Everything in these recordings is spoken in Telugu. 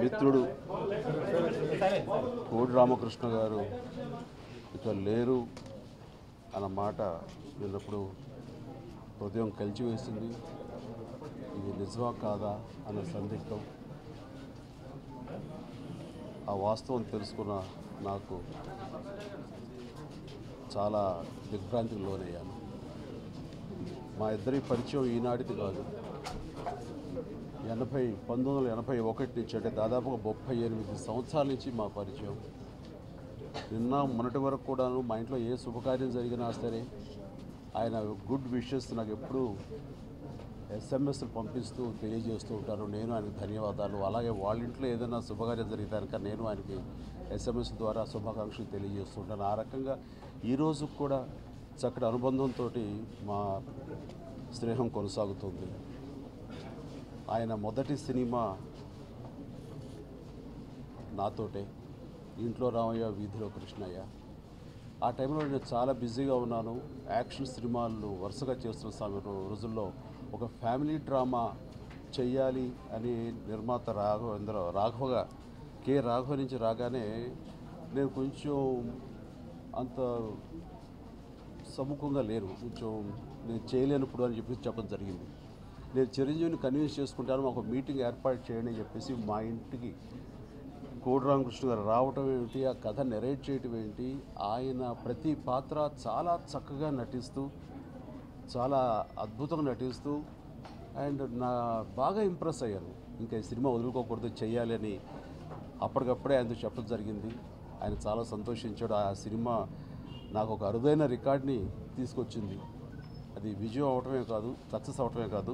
మిత్రుడు కోడి రామకృష్ణ గారు ఇక లేరు అన్న మాట విన్నప్పుడు హృదయం కలిచివేసింది. ఇది నిజమా కాదా అన్న సందిగ్ధం. ఆ వాస్తవం తెలుసుకున్న నాకు చాలా దిగ్భ్రాంతికి లోనయ్యాను. మా ఇద్దరి పరిచయం ఈనాటిది కాదు. 1981 నుంచి, అంటే దాదాపుగా 38 సంవత్సరాల నుంచి మా పరిచయం. నిన్న మొన్నటి వరకు కూడాను మా ఇంట్లో ఏ శుభకార్యం జరిగినా సరే ఆయన గుడ్ విషెస్ నాకు ఎప్పుడూ ఎస్ఎంఎస్లు పంపిస్తూ తెలియజేస్తూ ఉంటారు. నేను ఆయనకు ధన్యవాదాలు. అలాగే వాళ్ళ ఇంట్లో ఏదైనా శుభకార్యం జరిగితే కనుక నేను ఆయనకి ఎస్ఎంఎస్ ద్వారా శుభాకాంక్షలు తెలియజేస్తూ ఉంటాను. ఆ రకంగా ఈరోజు కూడా చక్కటి అనుబంధంతో మా స్నేహం కొనసాగుతుంది. ఆయన మొదటి సినిమా నాతోటే, ఇంట్లో రామయ్య వీధిలో కృష్ణయ్య. ఆ టైంలో నేను చాలా బిజీగా ఉన్నాను. యాక్షన్ సినిమాలు వరుసగా చేస్తున్న రోజుల్లో ఒక ఫ్యామిలీ డ్రామా చెయ్యాలి అని నిర్మాత రాఘవ కె రాఘవ నుంచి రాగానే నేను కొంచెం అంత సముఖంగా లేను. కొంచెం నేను చేయలేనప్పుడు అని చెప్పేసి చెప్పడం జరిగింది. నేను చిరంజీవిని కన్విన్స్ చేసుకుంటాను, మాకు మీటింగ్ ఏర్పాటు చేయండి అని చెప్పేసి మా ఇంటికి కోడి రామకృష్ణ గారు రావటం ఏమిటి, ఆ కథ నెరేట్ చేయటం ఏంటి, ఆయన ప్రతి పాత్ర చాలా చక్కగా నటిస్తూ, చాలా అద్భుతంగా నటిస్తూ అండ్ బాగా ఇంప్రెస్ అయ్యాను. ఇంకా ఈ సినిమా వదులుకోకూడదు, చెయ్యాలి అని అప్పటికప్పుడే ఆయనతో చెప్పడం జరిగింది. ఆయన చాలా సంతోషించాడు. ఆ సినిమా నాకు ఒక అరుదైన రికార్డ్ని తీసుకొచ్చింది. అది విజయం అవటమే కాదు, సక్సెస్ అవటమే కాదు,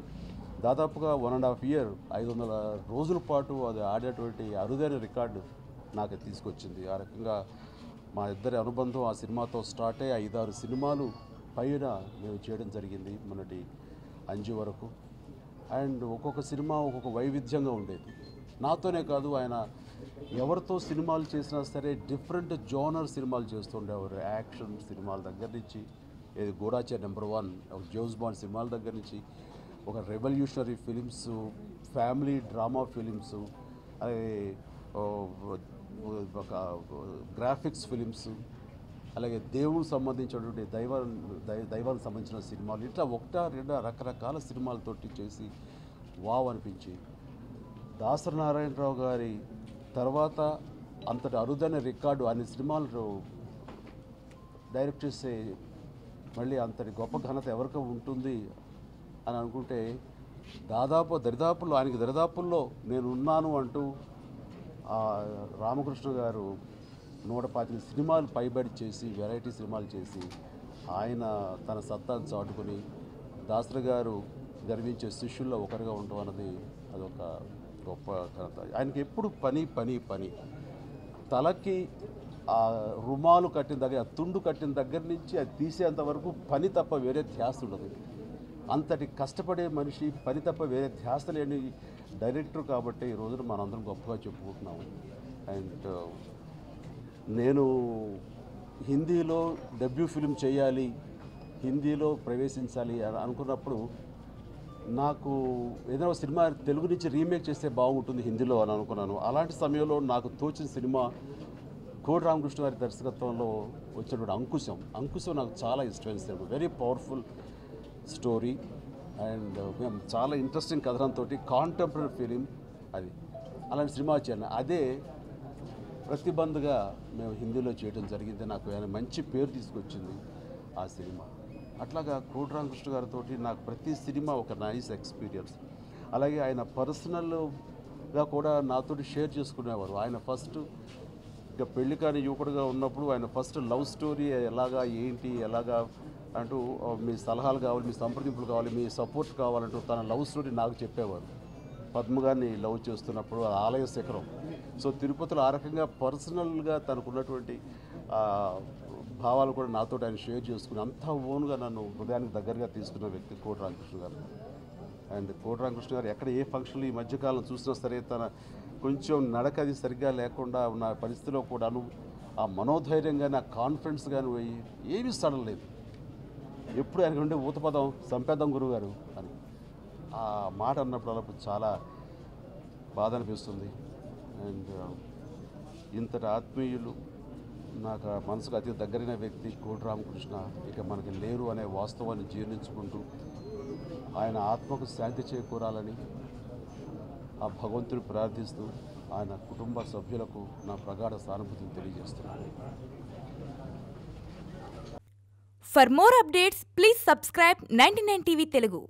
దాదాపుగా 1.5 year 500 రోజుల పాటు అది ఆడేటువంటి అరుదైన రికార్డు నాకు తీసుకొచ్చింది. ఆ రకంగా మా ఇద్దరి అనుబంధం ఆ సినిమాతో స్టార్ట్ అయ్యి 5-6 సినిమాలు పైన మేము చేయడం జరిగింది మొన్నటి అంజు వరకు. అండ్ ఒక్కొక్క సినిమా ఒక్కొక్క వైవిధ్యంగా ఉండేది. నాతోనే కాదు, ఆయన ఎవరితో సినిమాలు చేసినా సరే డిఫరెంట్ జోనర్ సినిమాలు చేస్తుండేవారు. యాక్షన్ సినిమాల దగ్గర నుంచి, ఇది గూఢాచారి #1, ఒక జేమ్స్ బాండ్ సినిమాల దగ్గర నుంచి, ఒక revolutionary films, family drama films, అలాగే ఒక గ్రాఫిక్స్ ఫిలిమ్స్, అలాగే దేవుడికి సంబంధించినటువంటి దైవానికి సంబంధించిన సినిమాలు, ఇట్లా 1-2 రకరకాల సినిమాలతోటి చేసి వావ్ అనిపించి, దాసరి నారాయణరావు గారి తర్వాత అంతటి అరుదైన రికార్డు అన్ని సినిమాలు డైరెక్ట్ చేసే మళ్ళీ అంతటి గొప్ప ఘనత ఎవరికి ఉంటుంది అని అనుకుంటే, ఆయనకి దరిదాపుల్లో నేను ఉన్నాను అంటూ రామకృష్ణ గారు 125 సినిమాలు పైబడి చేసి, వెరైటీ సినిమాలు చేసి ఆయన తన సత్తాను చాటుకుని దాసరి గారు గర్వించే శిష్యుల్లో ఒకరిగా ఉండడం అన్నది అదొక గొప్ప ఘనత. ఆయనకి ఎప్పుడు పని పని పని. తలకి ఆ రుమాలు కట్టిన దగ్గర, ఆ తుండు కట్టిన దగ్గర నుంచి అది తీసేంత వరకు పని తప్ప వేరే ధ్యాస ఉండదు. అంతటి కష్టపడే మనిషి, పని తప్ప వేరే ధ్యాస లేని డైరెక్టర్ కాబట్టి ఈ రోజున మనందరం గొప్పగా చెప్పుకుంటున్నాము. అండ్ నేను హిందీలో డెబ్యూ ఫిల్మ్ చేయాలి, హిందీలో ప్రవేశించాలి అని అనుకున్నప్పుడు నాకు ఏదైనా సినిమా తెలుగు నుంచి రీమేక్ చేస్తే బాగుంటుంది హిందీలో అని అనుకున్నాను. అలాంటి సమయంలో నాకు తోచిన సినిమా కోడి రామకృష్ణ గారి దర్శకత్వంలో వచ్చినటువంటి అంకుశం నాకు చాలా ఇష్టమైన cinema. Very powerful story and మేము చాలా ఇంట్రెస్టింగ్ కథనంతో కాంటెంపరీ ఫిలిం అది. అలాంటి సినిమా వచ్చాను. అదే ప్రతిబంధగా మేము హిందీలో చేయడం జరిగింది. నాకు ఆయన మంచి పేరు తీసుకొచ్చింది ఆ సినిమా. అట్లాగా కోడి రామకృష్ణ గారితో నాకు ప్రతి సినిమా ఒక నైస్ ఎక్స్పీరియన్స్. అలాగే ఆయన పర్సనల్గా కూడా నాతో షేర్ చేసుకునేవారు. ఆయన ఫస్ట్ ఇంకా పెళ్లి కాని యువకుడుగా ఉన్నప్పుడు ఆయన ఫస్ట్ లవ్ స్టోరీ ఎలాగా అంటూ మీ సలహాలు కావాలి, మీ సంప్రదింపులు కావాలి, మీ సపోర్ట్ కావాలంటూ తన లవ్ స్టోరీ నాకు చెప్పేవారు. పద్మ గారిని లవ్ చేస్తున్నప్పుడు ఆలయ శిఖరం. సో తిరుపతిలో ఆ రకంగా పర్సనల్గా తనకున్నటువంటి భావాలు కూడా నాతో ఆయన షేర్ చేసుకుని అంత ఓన్గా నన్ను హృదయానికి దగ్గరగా తీసుకున్న వ్యక్తి కోడి రామకృష్ణ గారు. అండ్ కోడి రామకృష్ణ గారు ఎక్కడ ఏ ఫంక్షన్లు ఈ మధ్యకాలం చూసినా సరే తన కొంచెం నడక అది సరిగ్గా లేకుండా ఉన్న పరిస్థితిలో కూడాను ఆ మనోధైర్యం కానీ, ఆ కాన్ఫిడెన్స్ కానీ ఏమీ సడలేదు. ఎప్పుడు ఆయనకు ఉండే ఊతపదం సంపేద్దాం గురువుగారు అని ఆ మాట అన్నప్పుడు అలా చాలా బాధ అనిపిస్తుంది. అండ్ ఇంతటి ఆత్మీయులు, నాకు మనసుకు అతి దగ్గరైన వ్యక్తి కోటి రామకృష్ణ ఇక మనకి లేరు అనే వాస్తవాన్ని జీర్ణించుకుంటూ ఆయన ఆత్మకు శాంతి చేకూరాలని ఆ భగవంతుని ప్రార్థిస్తూ ఆయన కుటుంబ సభ్యులకు నా ప్రగాఢ సానుభూతిని తెలియజేస్తున్నాను. For more updates, please subscribe 99 TV Telugu.